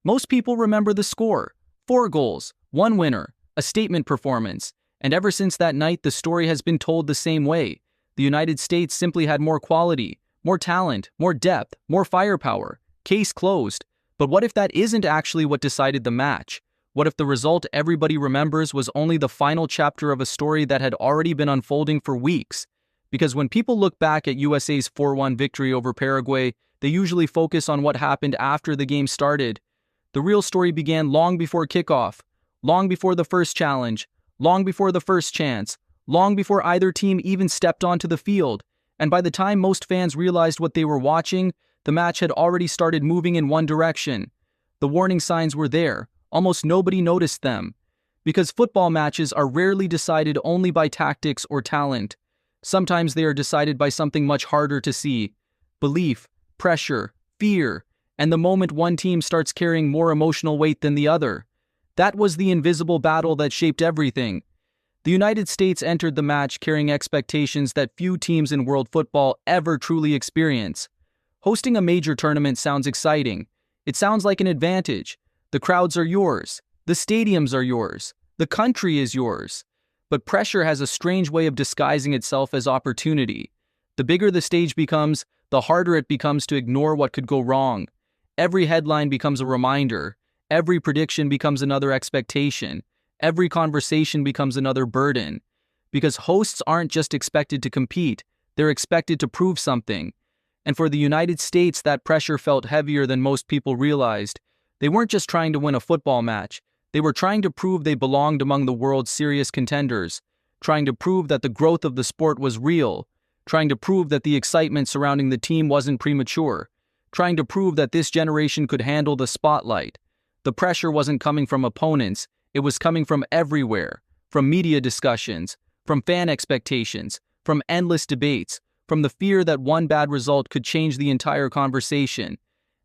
Most people remember the score: 4 goals, 1 winner, a statement performance. And ever since that night, the story has been told the same way. The United States simply had more quality, more talent, more depth, more firepower. Case closed. But what if that isn't actually what decided the match? What if the result everybody remembers was only the final chapter of a story that had already been unfolding for weeks? Because when people look back at USA's 4-1 victory over Paraguay, they usually focus on what happened after the game started. The real story began long before kickoff, long before the first challenge, long before the first chance, long before either team even stepped onto the field. And by the time most fans realized what they were watching, the match had already started moving in one direction. The warning signs were there. Almost nobody noticed them. Because football matches are rarely decided only by tactics or talent. Sometimes they are decided by something much harder to see: belief, pressure, fear, and the moment one team starts carrying more emotional weight than the other. That was the invisible battle that shaped everything. The United States entered the match carrying expectations that few teams in world football ever truly experience. Hosting a major tournament sounds exciting. It sounds like an advantage. The crowds are yours. The stadiums are yours. The country is yours. But pressure has a strange way of disguising itself as opportunity. The bigger the stage becomes, the harder it becomes to ignore what could go wrong. Every headline becomes a reminder. Every prediction becomes another expectation. Every conversation becomes another burden. Because hosts aren't just expected to compete, they're expected to prove something. And for the United States, that pressure felt heavier than most people realized. They weren't just trying to win a football match. They were trying to prove they belonged among the world's serious contenders, trying to prove that the growth of the sport was real, trying to prove that the excitement surrounding the team wasn't premature, trying to prove that this generation could handle the spotlight. The pressure wasn't coming from opponents, it was coming from everywhere, from media discussions, from fan expectations, from endless debates, from the fear that one bad result could change the entire conversation.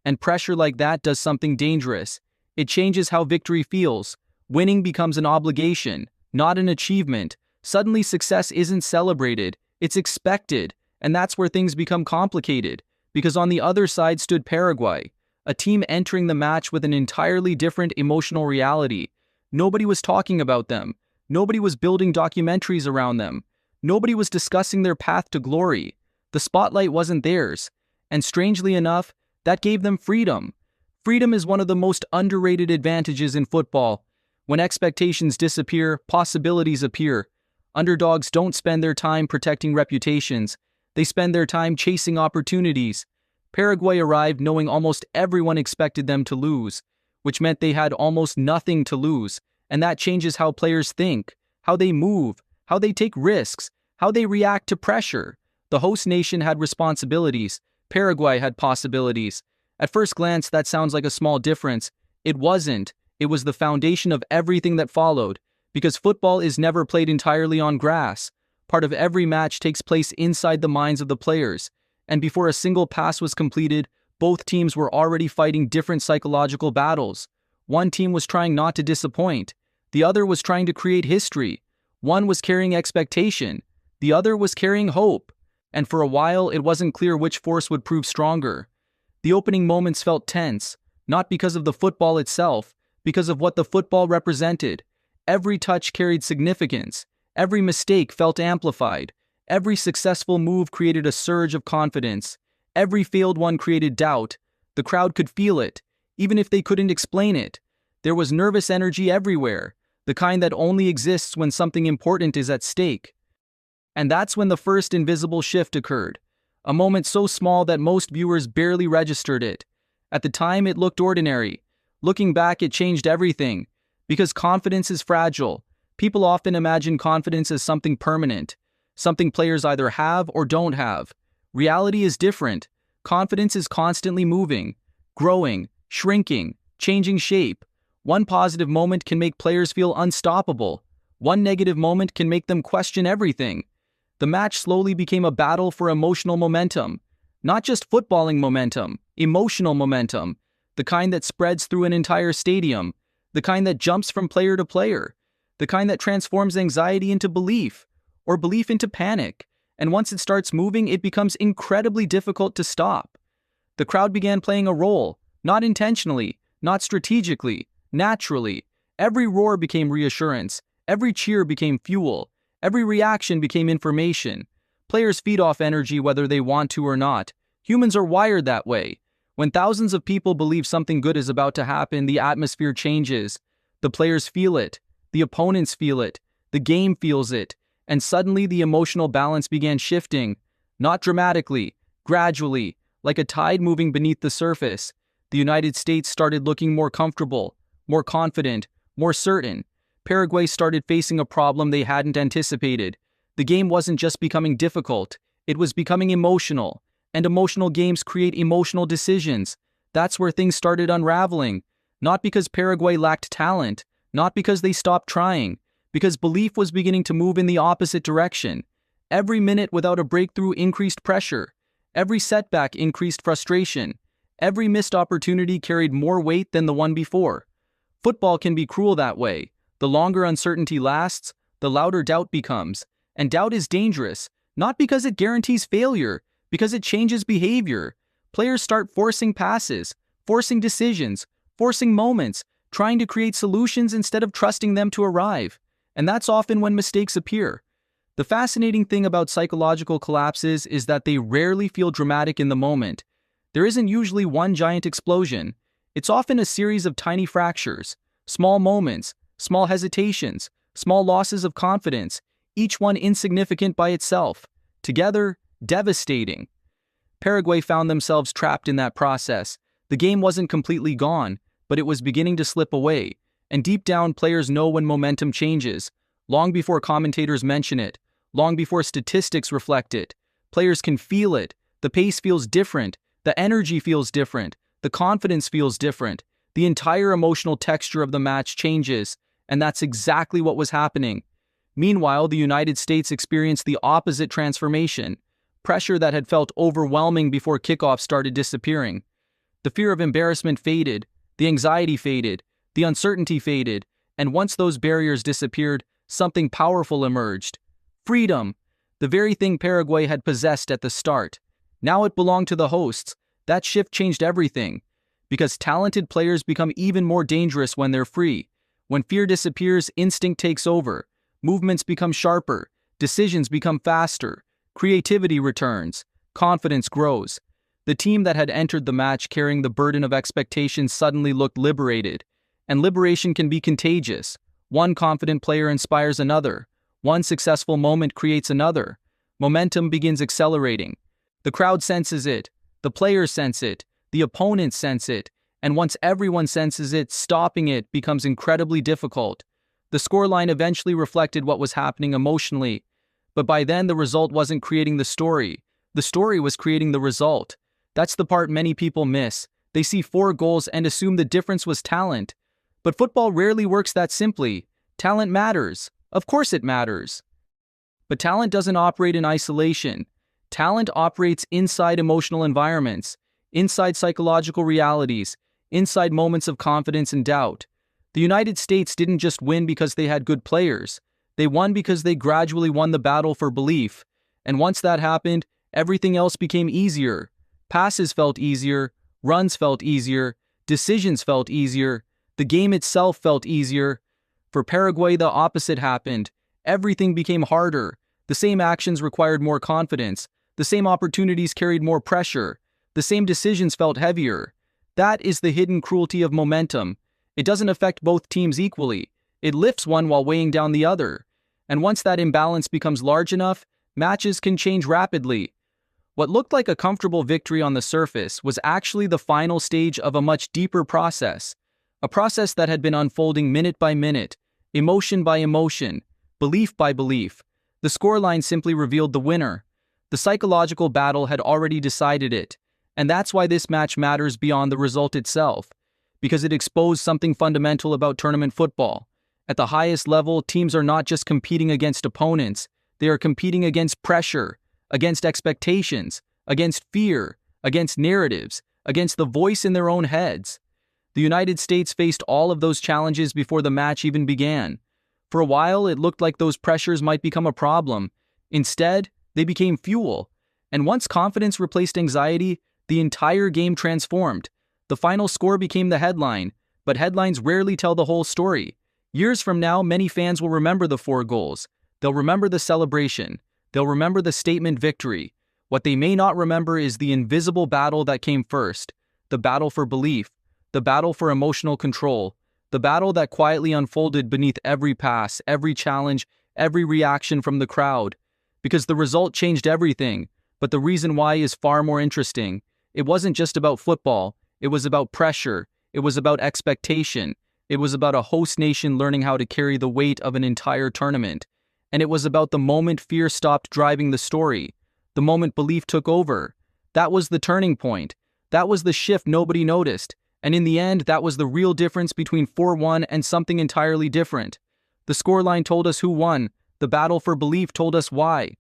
And pressure like that does something dangerous. It changes how victory feels. Winning becomes an obligation, not an achievement. Suddenly success isn't celebrated, it's expected. And that's where things become complicated. Because on the other side stood Paraguay, a team entering the match with an entirely different emotional reality. Nobody was talking about them. Nobody was building documentaries around them. Nobody was discussing their path to glory. The spotlight wasn't theirs. And strangely enough, that gave them freedom. Freedom is one of the most underrated advantages in football. When expectations disappear, possibilities appear. Underdogs don't spend their time protecting reputations. They spend their time chasing opportunities. Paraguay arrived knowing almost everyone expected them to lose, which meant they had almost nothing to lose. And that changes how players think, how they move, how they take risks, how they react to pressure. The host nation had responsibilities. Paraguay had possibilities. At first glance, that sounds like a small difference. It wasn't. It was the foundation of everything that followed, because football is never played entirely on grass. Part of every match takes place inside the minds of the players, and before a single pass was completed, both teams were already fighting different psychological battles. One team was trying not to disappoint. The other was trying to create history. One was carrying expectation. The other was carrying hope. And for a while, it wasn't clear which force would prove stronger. The opening moments felt tense, not because of the football itself, because of what the football represented. Every touch carried significance. Every mistake felt amplified. Every successful move created a surge of confidence. Every failed one created doubt. The crowd could feel it, even if they couldn't explain it. There was nervous energy everywhere, the kind that only exists when something important is at stake. And that's when the first invisible shift occurred. A moment so small that most viewers barely registered it. At the time, it looked ordinary. Looking back, it changed everything. Because confidence is fragile. People often imagine confidence as something permanent, something players either have or don't have. Reality is different. Confidence is constantly moving, growing, shrinking, changing shape. One positive moment can make players feel unstoppable. One negative moment can make them question everything. The match slowly became a battle for emotional momentum. Not just footballing momentum, emotional momentum. The kind that spreads through an entire stadium. The kind that jumps from player to player. The kind that transforms anxiety into belief, or belief into panic. And once it starts moving, it becomes incredibly difficult to stop. The crowd began playing a role, not intentionally, not strategically, naturally. Every roar became reassurance, every cheer became fuel, every reaction became information. Players feed off energy whether they want to or not. Humans are wired that way. When thousands of people believe something good is about to happen, the atmosphere changes. The players feel it, the opponents feel it, the game feels it, and suddenly the emotional balance began shifting. Not dramatically, gradually, like a tide moving beneath the surface. The United States started looking more comfortable, more confident, more certain. Paraguay started facing a problem they hadn't anticipated. The game wasn't just becoming difficult, it was becoming emotional. And emotional games create emotional decisions. That's where things started unraveling. Not because Paraguay lacked talent, not because they stopped trying, because belief was beginning to move in the opposite direction. Every minute without a breakthrough increased pressure. Every setback increased frustration. Every missed opportunity carried more weight than the one before. Football can be cruel that way. The longer uncertainty lasts, the louder doubt becomes. And doubt is dangerous, not because it guarantees failure, because it changes behavior. Players start forcing passes, forcing decisions, forcing moments, trying to create solutions instead of trusting them to arrive. And that's often when mistakes appear. The fascinating thing about psychological collapses is that they rarely feel dramatic in the moment. There isn't usually one giant explosion. It's often a series of tiny fractures, small moments, small hesitations, small losses of confidence, each one insignificant by itself. Together, devastating. Paraguay found themselves trapped in that process. The game wasn't completely gone, but it was beginning to slip away. And deep down, players know when momentum changes, long before commentators mention it, long before statistics reflect it. Players can feel it. The pace feels different. The energy feels different. The confidence feels different. The entire emotional texture of the match changes, and that's exactly what was happening. Meanwhile, the United States experienced the opposite transformation. Pressure that had felt overwhelming before kickoff started disappearing. The fear of embarrassment faded, the anxiety faded, the uncertainty faded, and once those barriers disappeared, something powerful emerged. Freedom, the very thing Paraguay had possessed at the start. Now it belonged to the hosts. That shift changed everything. Because talented players become even more dangerous when they're free. When fear disappears, instinct takes over. Movements become sharper. Decisions become faster. Creativity returns. Confidence grows. The team that had entered the match carrying the burden of expectations suddenly looked liberated. And liberation can be contagious. One confident player inspires another. One successful moment creates another. Momentum begins accelerating. The crowd senses it. The players sense it. The opponents sense it. And once everyone senses it, stopping it becomes incredibly difficult. The scoreline eventually reflected what was happening emotionally. But by then, the result wasn't creating the story. The story was creating the result. That's the part many people miss. They see 4 goals and assume the difference was talent. But football rarely works that simply. Talent matters. Of course it matters. But talent doesn't operate in isolation. Talent operates inside emotional environments, inside psychological realities, inside moments of confidence and doubt. The United States didn't just win because they had good players. They won because they gradually won the battle for belief. And once that happened, everything else became easier. Passes felt easier, runs felt easier, decisions felt easier, the game itself felt easier. For Paraguay, the opposite happened. Everything became harder. The same actions required more confidence. The same opportunities carried more pressure. The same decisions felt heavier. That is the hidden cruelty of momentum. It doesn't affect both teams equally. It lifts one while weighing down the other. And once that imbalance becomes large enough, matches can change rapidly. What looked like a comfortable victory on the surface was actually the final stage of a much deeper process. A process that had been unfolding minute by minute, emotion by emotion, belief by belief. The scoreline simply revealed the winner. The psychological battle had already decided it. And that's why this match matters beyond the result itself. Because it exposed something fundamental about tournament football. At the highest level, teams are not just competing against opponents. They are competing against pressure, against expectations, against fear, against narratives, against the voice in their own heads. The United States faced all of those challenges before the match even began. For a while, it looked like those pressures might become a problem. Instead, they became fuel. And once confidence replaced anxiety, the entire game transformed. The final score became the headline, but headlines rarely tell the whole story. Years from now, many fans will remember the 4 goals. They'll remember the celebration. They'll remember the statement victory. What they may not remember is the invisible battle that came first, the battle for belief, the battle for emotional control, the battle that quietly unfolded beneath every pass, every challenge, every reaction from the crowd. Because the result changed everything, but the reason why is far more interesting. It wasn't just about football, it was about pressure, it was about expectation, it was about a host nation learning how to carry the weight of an entire tournament. And it was about the moment fear stopped driving the story, the moment belief took over. That was the turning point. That was the shift nobody noticed. And in the end, that was the real difference between 4-1 and something entirely different. The scoreline told us who won. The battle for belief told us why.